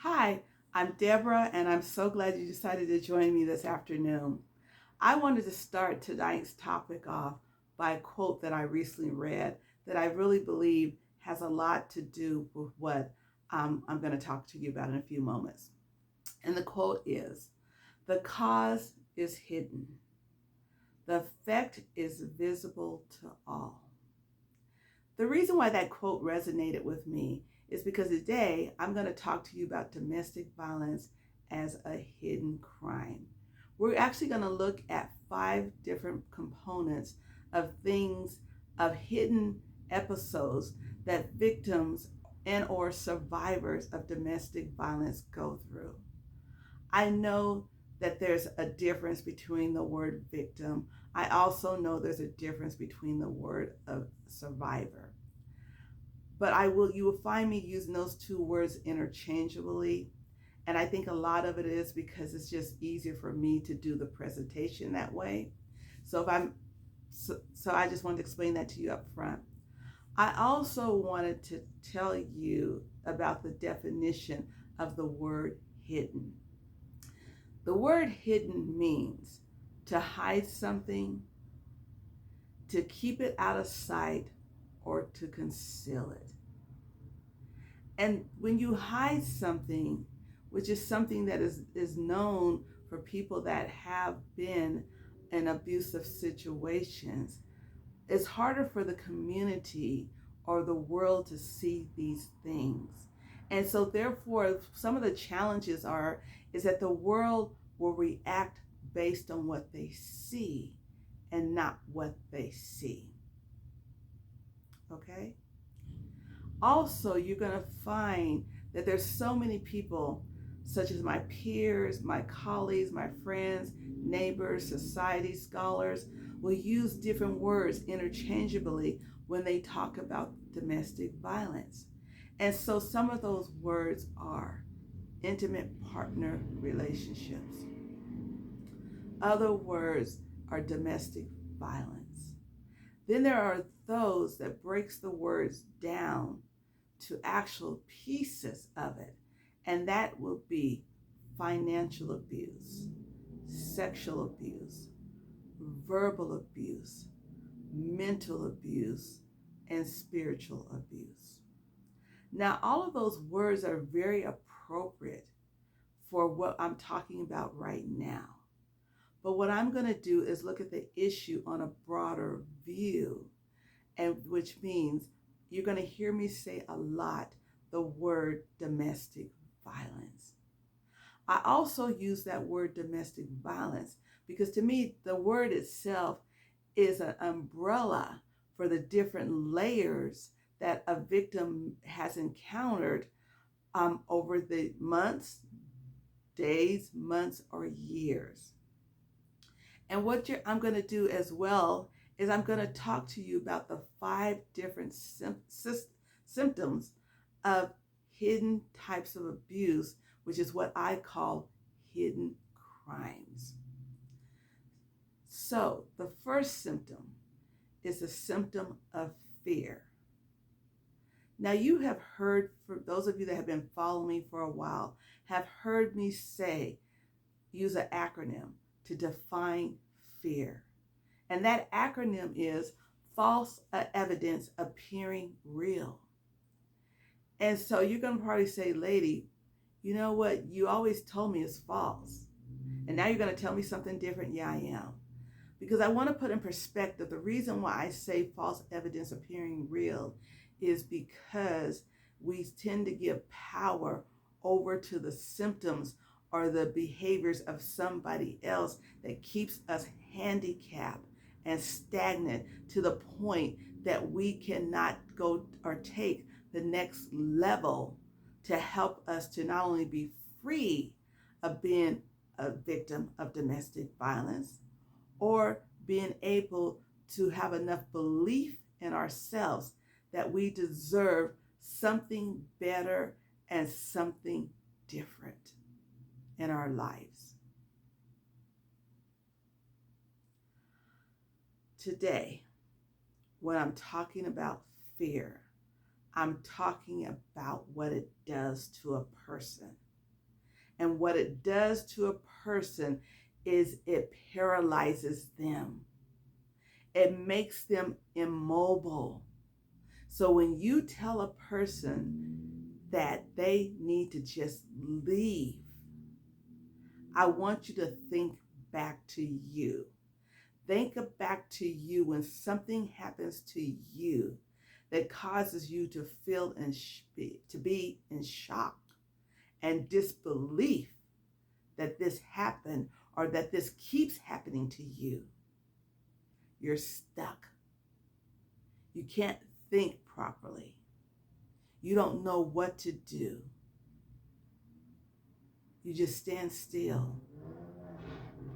Hi, I'm Deborah, and I'm so glad you decided to join me this afternoon. I wanted to start tonight's topic off by a quote that I recently read that I really believe has a lot to do with what I'm going to talk to you about in a few moments. And the quote is: "The cause is hidden, the effect is visible to all." The reason why that quote resonated with me is because today I'm going to talk to you about domestic violence as a hidden crime. We're actually going to look at 5 different components of things, of hidden episodes that victims and or survivors of domestic violence go through. I know that there's a difference between the word victim. I also know there's a difference between the word of survivor. But you will find me using those two words interchangeably. And I think a lot of it is because it's just easier for me to do the presentation that way. So if I'm so I just wanted to explain that to you up front. I also wanted to tell you about the definition of the word hidden. The word hidden means to hide something, to keep it out of sight, or to conceal it. And when you hide something, which is something that is known for people that have been in abusive situations, it's harder for the community or the world to see these things. And so therefore, some of the challenges is that the world will react based on what they see and not what they see. Okay? Also, you're going to find that there's so many people, such as my peers, my colleagues, my friends, neighbors, society scholars, will use different words interchangeably when they talk about domestic violence. And so some of those words are intimate partner relationships. Other words are domestic violence. Then there are those that breaks the words down to actual pieces of it, and that will be financial abuse, sexual abuse, verbal abuse, mental abuse, and spiritual abuse. Now, all of those words are very appropriate for what I'm talking about right now. But what I'm going to do is look at the issue on a broader view, and which means you're going to hear me say a lot the word domestic violence. I also use that word domestic violence because to me, the word itself is an umbrella for the different layers that a victim has encountered over the months, days, months, or years. And I'm going to do as well is I'm going to talk to you about the 5 different symptoms of hidden types of abuse, which is what I call hidden crimes. So the first symptom is a symptom of fear. Now you have heard, for those of you that have been following me for a while, have heard me use an acronym to define fear. And that acronym is false evidence appearing real. And so you're going to probably say, lady, you know what? You always told me it's false. And now you're going to tell me something different? Yeah, I am. Because I want to put in perspective the reason why I say false evidence appearing real is because we tend to give power over to the symptoms or the behaviors of somebody else that keeps us handicapped and stagnant to the point that we cannot go or take the next level to help us to not only be free of being a victim of domestic violence or being able to have enough belief in ourselves that we deserve something better and something different in our lives. Today, when I'm talking about fear, I'm talking about what it does to a person. And what it does to a person is it paralyzes them. It makes them immobile. So when you tell a person that they need to just leave, I want you to think back to you. Think back to you when something happens to you that causes you to feel and to be in shock and disbelief that this happened or that this keeps happening to you. You're stuck. You can't think properly. You don't know what to do. You just stand still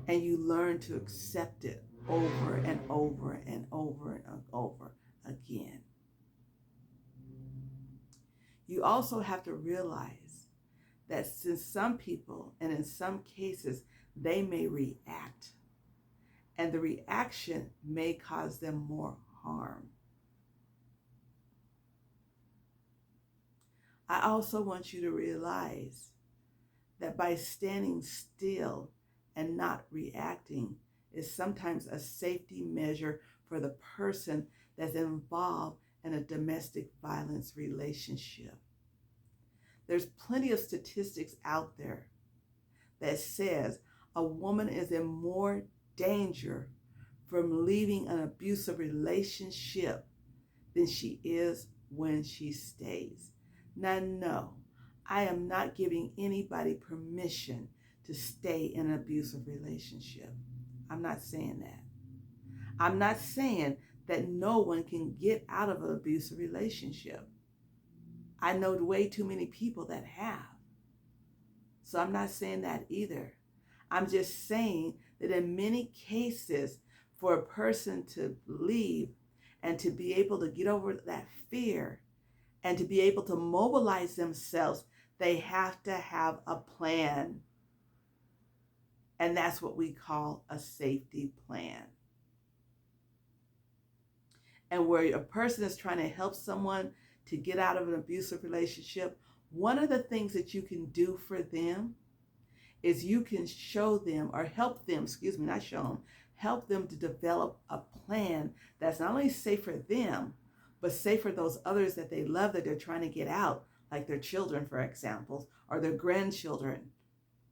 and you learn to accept it over and over and over and over again. You also have to realize that since some people, and in some cases, they may react, and the reaction may cause them more harm. I also want you to realize that by standing still and not reacting is sometimes a safety measure for the person that's involved in a domestic violence relationship. There's plenty of statistics out there that says a woman is in more danger from leaving an abusive relationship than she is when she stays. Now, no, I am not giving anybody permission to stay in an abusive relationship. I'm not saying that. I'm not saying that no one can get out of an abusive relationship. I know way too many people that have. So I'm not saying that either. I'm just saying that in many cases, for a person to leave and to be able to get over that fear and to be able to mobilize themselves, they have to have a plan. And that's what we call a safety plan. And where a person is trying to help someone to get out of an abusive relationship, one of the things that you can do for them is you can show them or help them, help them to develop a plan that's not only safe for them, but safe for those others that they love that they're trying to get out, like their children, for example, or their grandchildren,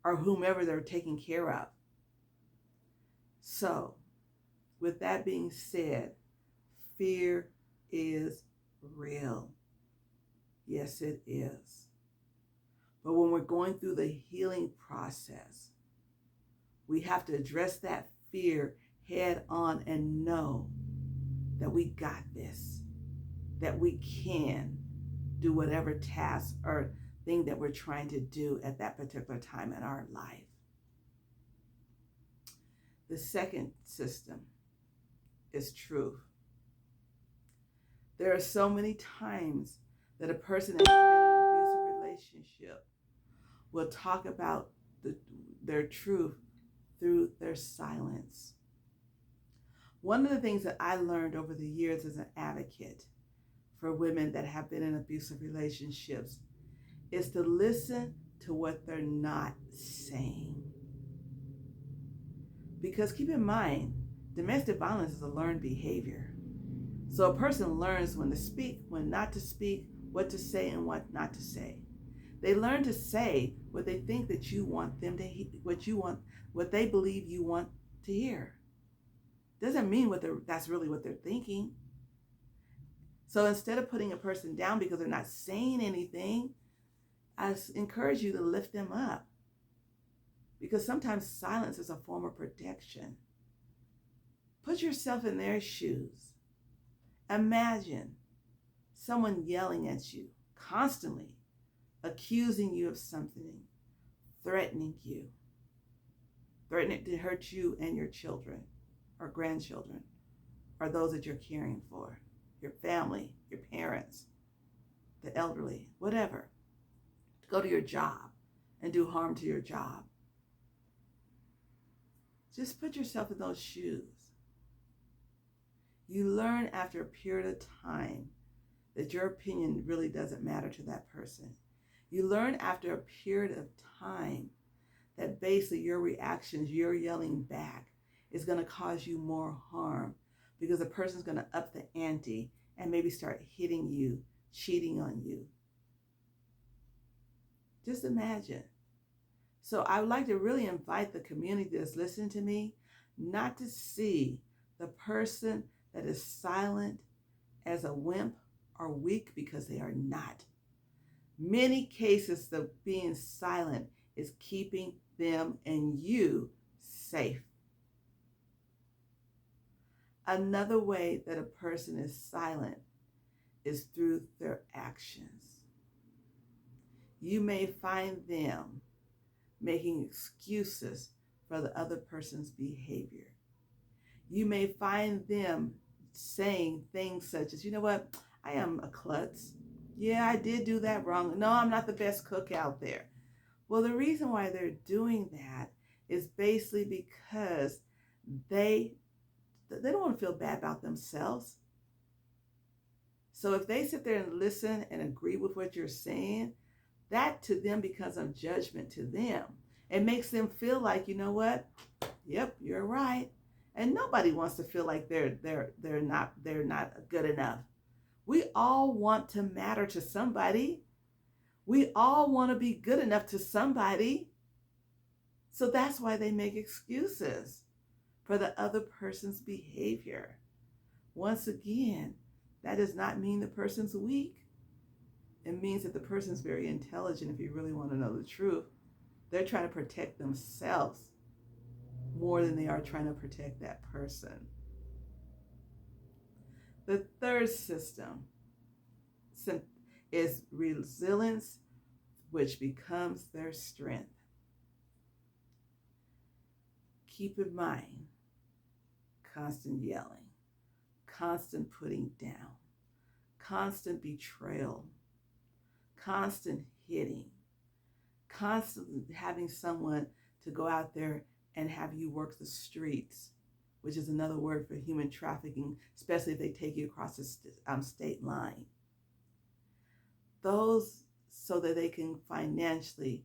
or whomever they're taking care of. So, with that being said, fear is real. Yes, it is. But when we're going through the healing process, we have to address that fear head on and know that we got this, that we can do whatever task or thing that we're trying to do at that particular time in our life. The second system is truth. There are so many times that a person that's been in an abusive relationship will talk about their truth through their silence. One of the things that I learned over the years as an advocate for women that have been in abusive relationships is to listen to what they're not saying. Because keep in mind, domestic violence is a learned behavior. So a person learns when to speak, when not to speak, what to say and what not to say. They learn to say what they think that you want them to hear, what they believe you want to hear. Doesn't mean that's really what they're thinking. So instead of putting a person down because they're not saying anything, I encourage you to lift them up. Because sometimes silence is a form of protection. Put yourself in their shoes. Imagine someone yelling at you constantly, accusing you of something, threatening to hurt you and your children or grandchildren or those that you're caring for, your family, your parents, the elderly, whatever. Go to your job and do harm to your job. Just put yourself in those shoes. You learn after a period of time that your opinion really doesn't matter to that person. You learn after a period of time that basically your reactions, your yelling back, is going to cause you more harm because the person's going to up the ante and maybe start hitting you, cheating on you. Just imagine. So I would like to really invite the community that's listening to me not to see the person that is silent as a wimp or weak, because they are not. Many cases of being silent is keeping them and you safe. Another way that a person is silent is through their actions. You may find them making excuses for the other person's behavior. You may find them saying things such as, you know what, I am a klutz. Yeah, I did do that wrong. No, I'm not the best cook out there. Well, the reason why they're doing that is basically because they don't want to feel bad about themselves. So if they sit there and listen and agree with what you're saying, that to them becomes a judgment to them. It makes them feel like, you know what? Yep, you're right. And nobody wants to feel like they're not good enough. We all want to matter to somebody. We all want to be good enough to somebody. So that's why they make excuses for the other person's behavior. Once again, that does not mean the person's weak. It means that the person's very intelligent. If you really want to know the truth, they're trying to protect themselves more than they are trying to protect that person. The third system is resilience, which becomes their strength. Keep in mind, constant yelling, constant putting down, constant betrayal, constant hitting, constantly having someone to go out there and have you work the streets, which is another word for human trafficking, especially if they take you across the state line. Those so that they can financially,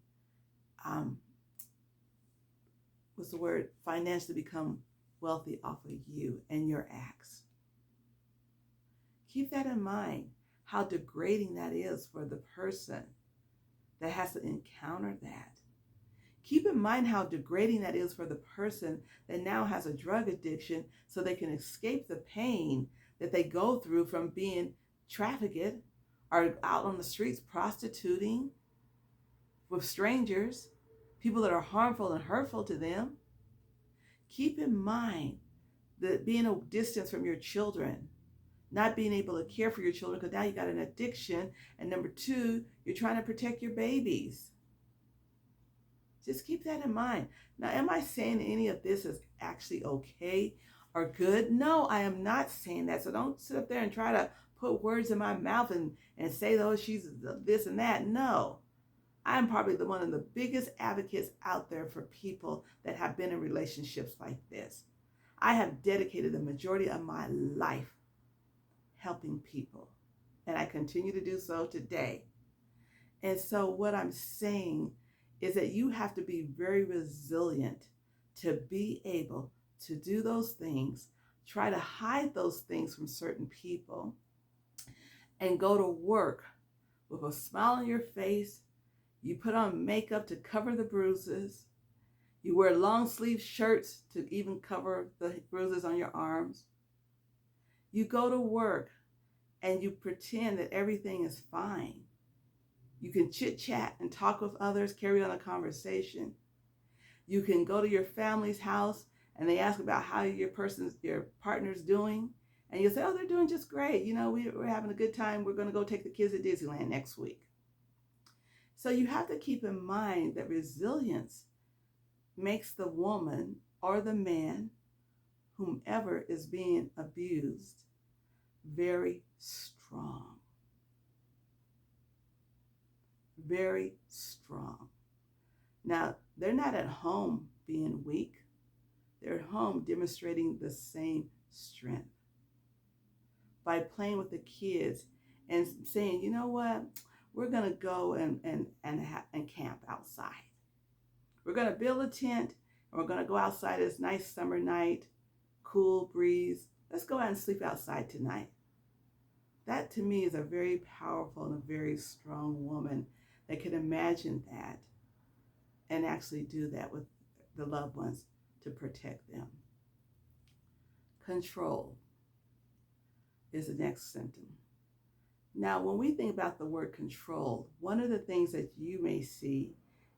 financially become wealthy off of you and your acts. Keep that in mind, how degrading that is for the person that has to encounter that. Keep in mind how degrading that is for the person that now has a drug addiction so they can escape the pain that they go through from being trafficked or out on the streets prostituting with strangers, people that are harmful and hurtful to them. Keep in mind that being a distance from your children, not being able to care for your children because now you got an addiction, and number two, you're trying to protect your babies. Just keep that in mind. Now, am I saying any of this is actually okay or good? No, I am not saying that. So don't sit up there and try to put words in my mouth and say, oh, she's this and that. No, I'm probably one of the biggest advocates out there for people that have been in relationships like this. I have dedicated the majority of my life helping people, and I continue to do so today. And so what I'm saying is that you have to be very resilient to be able to do those things, try to hide those things from certain people, and go to work with a smile on your face. You put on makeup to cover the bruises. You wear long sleeve shirts to even cover the bruises on your arms. You go to work and you pretend that everything is fine. You can chit chat and talk with others, carry on a conversation. You can go to your family's house and they ask about how your partner's doing. And you'll say, oh, they're doing just great. You know, we're having a good time. We're going to go take the kids to Disneyland next week. So you have to keep in mind that resilience makes the woman or the man, whomever is being abused, very strong. Very strong. Now, they're not at home being weak. They're at home demonstrating the same strength by playing with the kids and saying, you know what, we're going to go and camp outside. We're going to build a tent and we're going to go outside this nice summer night, cool breeze. Let's go out and sleep outside tonight. That to me is a very powerful and a very strong woman that can imagine that and actually do that with the loved ones to protect them. Control is the next symptom. Now, when we think about the word control, one of the things that you may see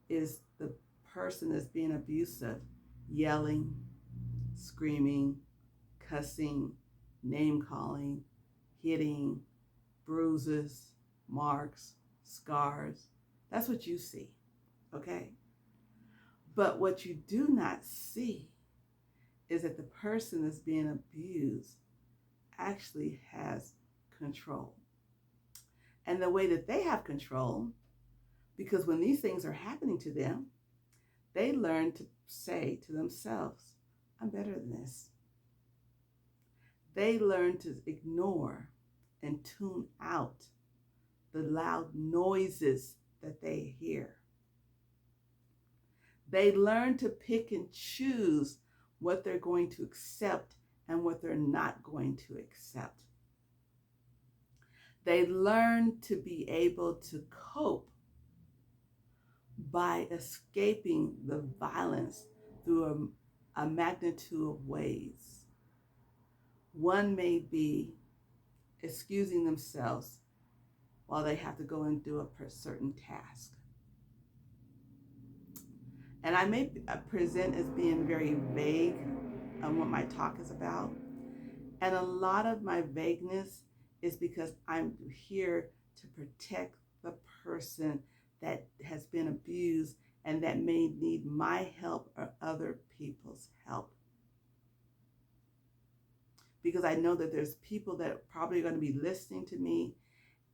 is the person that's being abusive, yelling, screaming, cussing, name calling, hitting, bruises, marks, scars. That's what you see, okay? But what you do not see is that the person that's being abused actually has control. And the way that they have control, because when these things are happening to them, they learn to say to themselves, I'm better than this. They learn to ignore and tune out the loud noises that they hear. They learn to pick and choose what they're going to accept and what they're not going to accept. They learn to be able to cope by escaping the violence through a magnitude of ways. One may be excusing themselves while they have to go and do a certain task. And I may present as being very vague on what my talk is about. And a lot of my vagueness is because I'm here to protect the person that has been abused and that may need my help or other people's help. Because I know that there's people that are probably going to be listening to me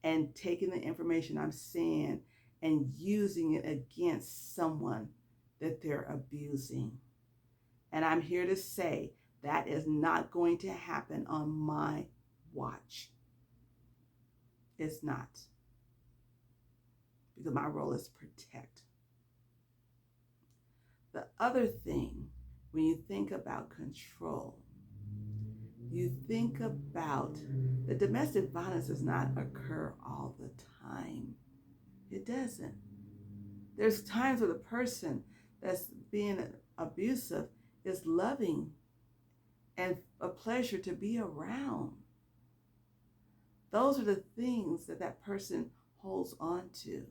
and taking the information I'm saying and using it against someone that they're abusing. And I'm here to say that is not going to happen on my watch. It's not. Because my role is to protect. The other thing, when you think about control, you think about that domestic violence does not occur all the time. It doesn't. There's times where the person that's being abusive is loving and a pleasure to be around. Those are the things that that person holds on to.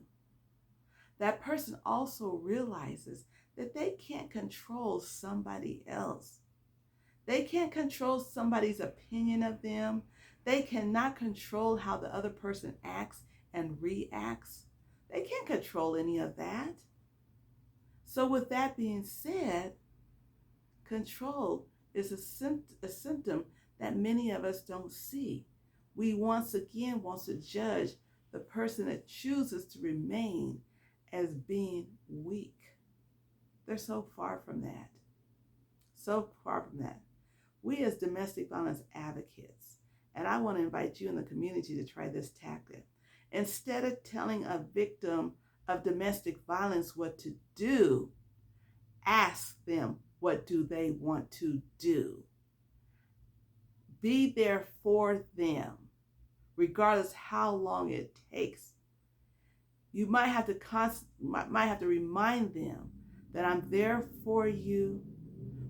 That person also realizes that they can't control somebody else. They can't control somebody's opinion of them. They cannot control how the other person acts and reacts. They can't control any of that. So with that being said, control is a symptom that many of us don't see. We once again want to judge the person that chooses to remain as being weak. They're so far from that. So far from that. We as domestic violence advocates, and I want to invite you in the community to try this tactic. Instead of telling a victim of domestic violence what to do, ask them what do they want to do. Be there for them, regardless how long it takes. You might have to remind them that I'm there for you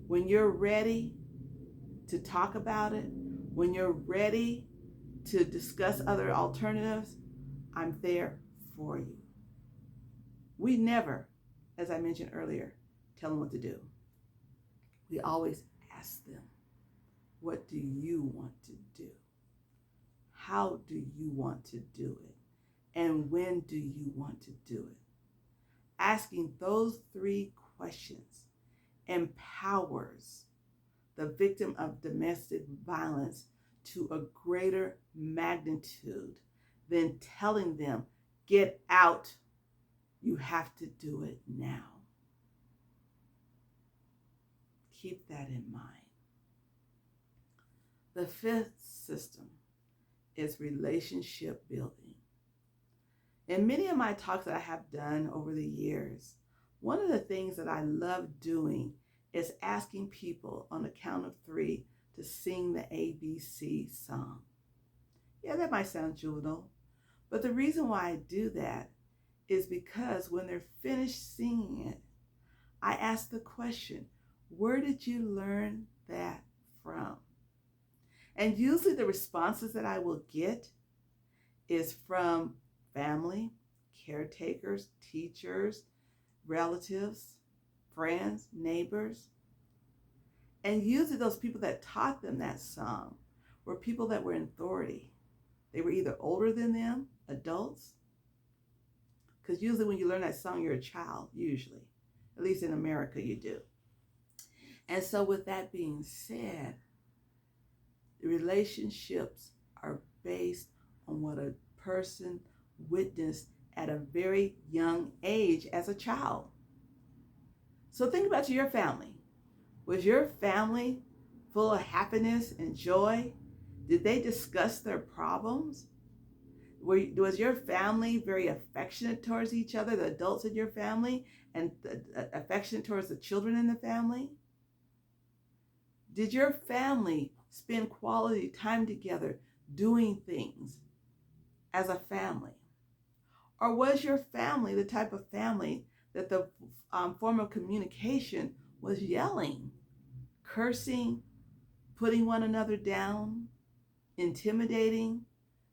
when you're ready to talk about it, when you're ready to discuss other alternatives. I'm there for you. We never, as I mentioned earlier, tell them what to do. We always ask them, what do you want to do? How do you want to do it? And when do you want to do it? Asking those three questions empowers the victim of domestic violence to a greater magnitude than telling them, get out, you have to do it now. Keep that in mind. The fifth system is relationship building. In many of my talks that I have done over the years, One of the things that I love doing is asking people on the count of 3 to sing the ABC song. Yeah, that might sound juvenile, but the reason why I do that is because when they're finished singing it, I ask the question, where did you learn that from? And usually the responses that I will get is from family, caretakers, teachers, relatives, friends, neighbors. And usually those people that taught them that song were people that were in authority. They were either older than them, adults, because usually when you learn that song, you're a child, usually. At least in America, you do. And so with that being said, the relationships are based on what a person witnessed at a very young age as a child. So think about your family. Was your family full of happiness and joy? Did they discuss their problems? Was your family very affectionate towards each other, the adults in your family, and affectionate towards the children in the family? Did your family spend quality time together doing things as a family? Or was your family the type of family that the form of communication was yelling, cursing, putting one another down, intimidating?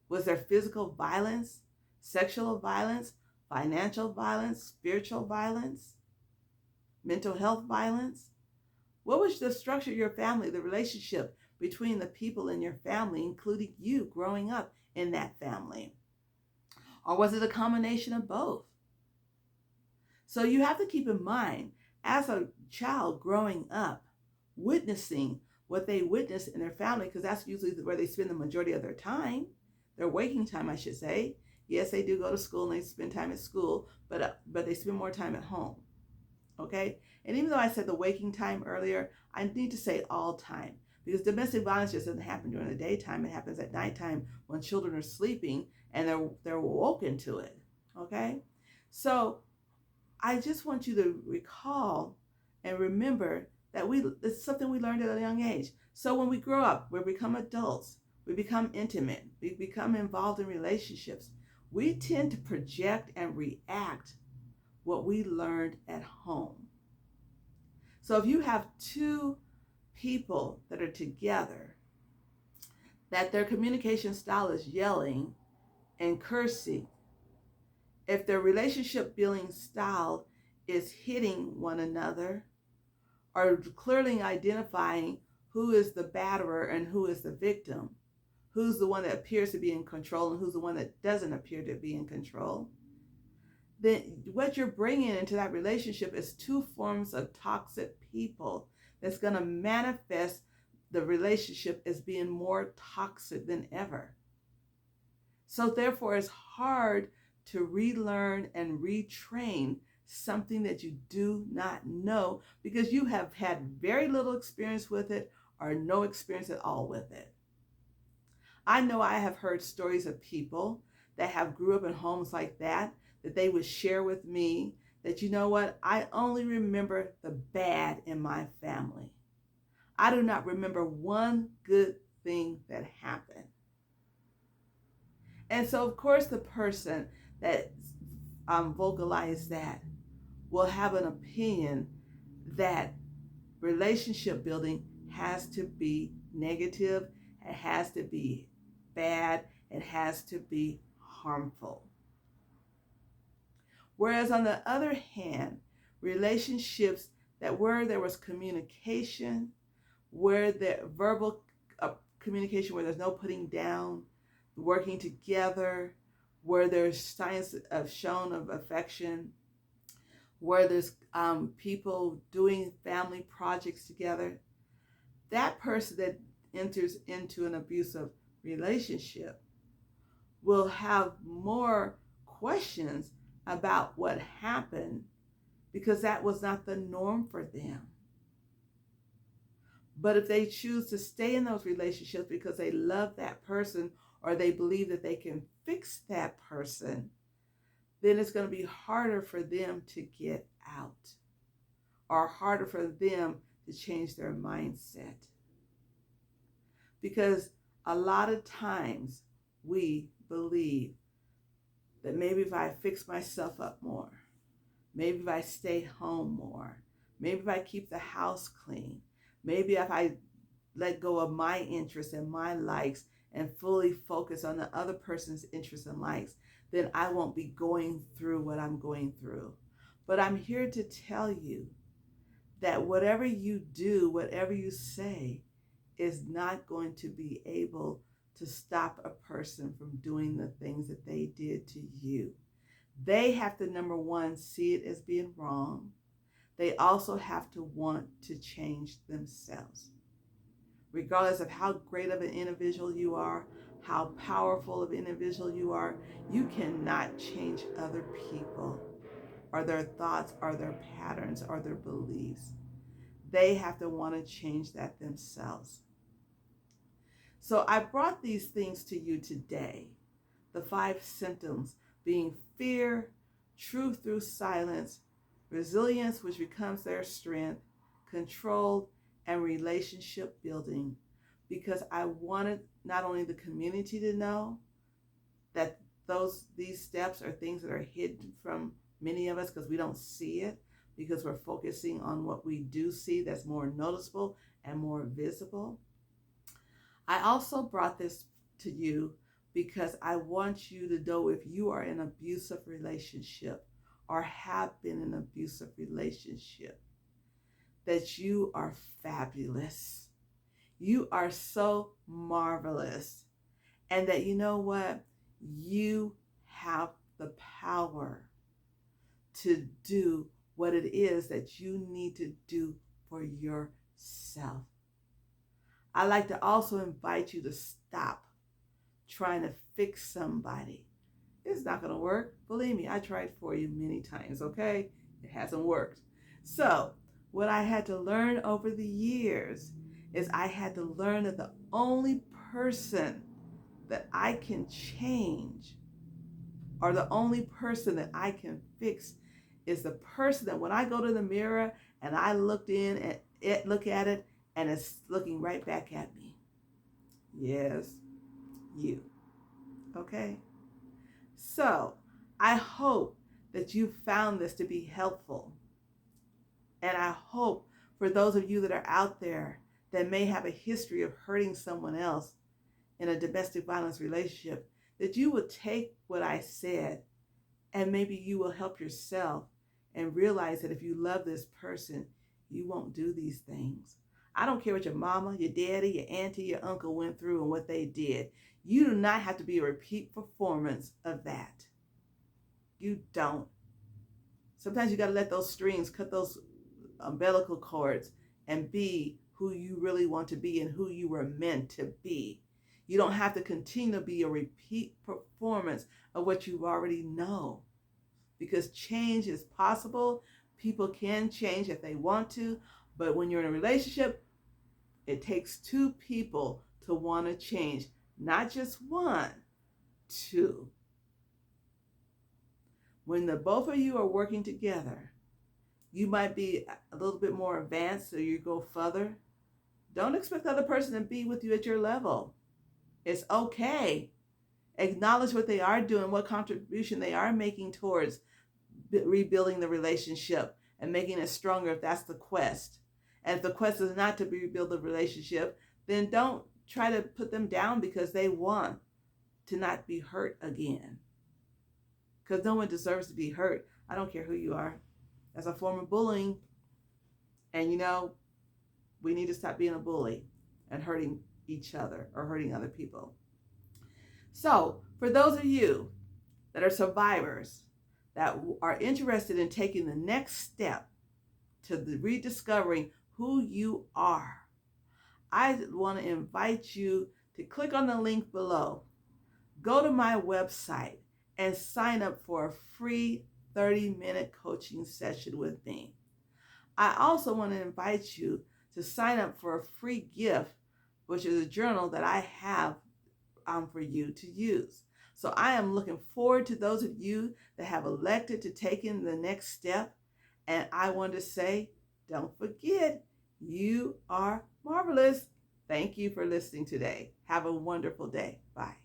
Was there physical violence, sexual violence, financial violence, spiritual violence, mental health violence? What was the structure of your family, the relationship between the people in your family, including you growing up in that family? Or was it a combination of both? So you have to keep in mind, as a child growing up, witnessing what they witness in their family, because that's usually where they spend the majority of their time, their waking time, I should say. Yes, they do go to school and they spend time at school, but they spend more time at home. Okay? And even though I said the waking time earlier, I need to say all time, because domestic violence just doesn't happen during the daytime. It happens at nighttime when children are sleeping and they're woken to it. Okay? So I just want you to recall and remember that it's something we learned at a young age. So when we grow up, we become adults, we become intimate, we become involved in relationships, we tend to project and react what we learned at home. So if you have two people that are together, that their communication style is yelling and cursing, if their relationship building style is hitting one another, or clearly identifying who is the batterer and who is the victim, who's the one that appears to be in control and who's the one that doesn't appear to be in control, then what you're bringing into that relationship is two forms of toxic people that's going to manifest the relationship as being more toxic than ever. So therefore, it's hard to relearn and retrain something that you do not know, because you have had very little experience with it or no experience at all with it. I know I have heard stories of people that have grew up in homes like that they would share with me that, you know what, I only remember the bad in my family. I do not remember one good thing that happened. And so, of course, the person that vocalized that will have an opinion that relationship building has to be negative, it has to be bad, it has to be harmful. Whereas on the other hand, relationships that where there was communication, where the verbal communication, where there's no putting down, working together, where there's signs of shown of affection, where there's people doing family projects together, that person that enters into an abusive relationship will have more questions about what happened, because that was not the norm for them. But if they choose to stay in those relationships because they love that person or they believe that they can fix that person, then it's going to be harder for them to get out, or harder for them to change their mindset. Because a lot of times we believe that maybe if I fix myself up more, maybe if I stay home more, maybe if I keep the house clean, maybe if I let go of my interests and my likes and fully focus on the other person's interests and likes, then I won't be going through what I'm going through. But I'm here to tell you that whatever you do, whatever you say, is not going to be able to stop a person from doing the things that they did to you. They have to, number one, see it as being wrong. They also have to want to change themselves. Regardless of how great of an individual you are, how powerful of an individual you are, you cannot change other people or their thoughts or their patterns or their beliefs. They have to want to change that themselves. So I brought these things to you today. The 5 symptoms being fear, truth through silence, resilience, which becomes their strength, control, and relationship building. Because I wanted not only the community to know that these steps are things that are hidden from many of us because we don't see it, because we're focusing on what we do see that's more noticeable and more visible. I also brought this to you because I want you to know, if you are in an abusive relationship or have been in an abusive relationship, that you are fabulous. You are so marvelous. And that, you know what? You have the power to do what it is that you need to do for yourself. I like to also invite you to stop trying to fix somebody. It's not going to work. Believe me, I tried for you many times, okay? It hasn't worked. So what I had to learn over the years is I had to learn that the only person that I can change, or the only person that I can fix, is the person that when I go to the mirror and I look at it, and it's looking right back at me. Yes, you. Okay? So, I hope that you found this to be helpful. And I hope for those of you that are out there that may have a history of hurting someone else in a domestic violence relationship, that you will take what I said and maybe you will help yourself and realize that if you love this person, you won't do these things. I don't care what your mama, your daddy, your auntie, your uncle went through and what they did. You do not have to be a repeat performance of that. You don't. Sometimes you got to let those strings, cut those umbilical cords, and be who you really want to be and who you were meant to be. You don't have to continue to be a repeat performance of what you already know, because change is possible. People can change if they want to, but when you're in a relationship, it takes 2 people to want to change, not just 1, 2. When the both of you are working together, you might be a little bit more advanced, so you go further. Don't expect the other person to be with you at your level. It's okay. Acknowledge what they are doing, what contribution they are making towards rebuilding the relationship and making it stronger if that's the quest. And if the quest is not to rebuild the relationship, then don't try to put them down because they want to not be hurt again. Because no one deserves to be hurt. I don't care who you are. That's a form of bullying. And we need to stop being a bully and hurting each other or hurting other people. So for those of you that are survivors, that are interested in taking the next step to the rediscovering who you are, I want to invite you to click on the link below. Go to my website and sign up for a free 30-minute coaching session with me. I also want to invite you to sign up for a free gift, which is a journal that I have for you to use. So I am looking forward to those of you that have elected to take in the next step And I want to say, don't forget, you are marvelous. Thank you for listening today. Have a wonderful day. Bye.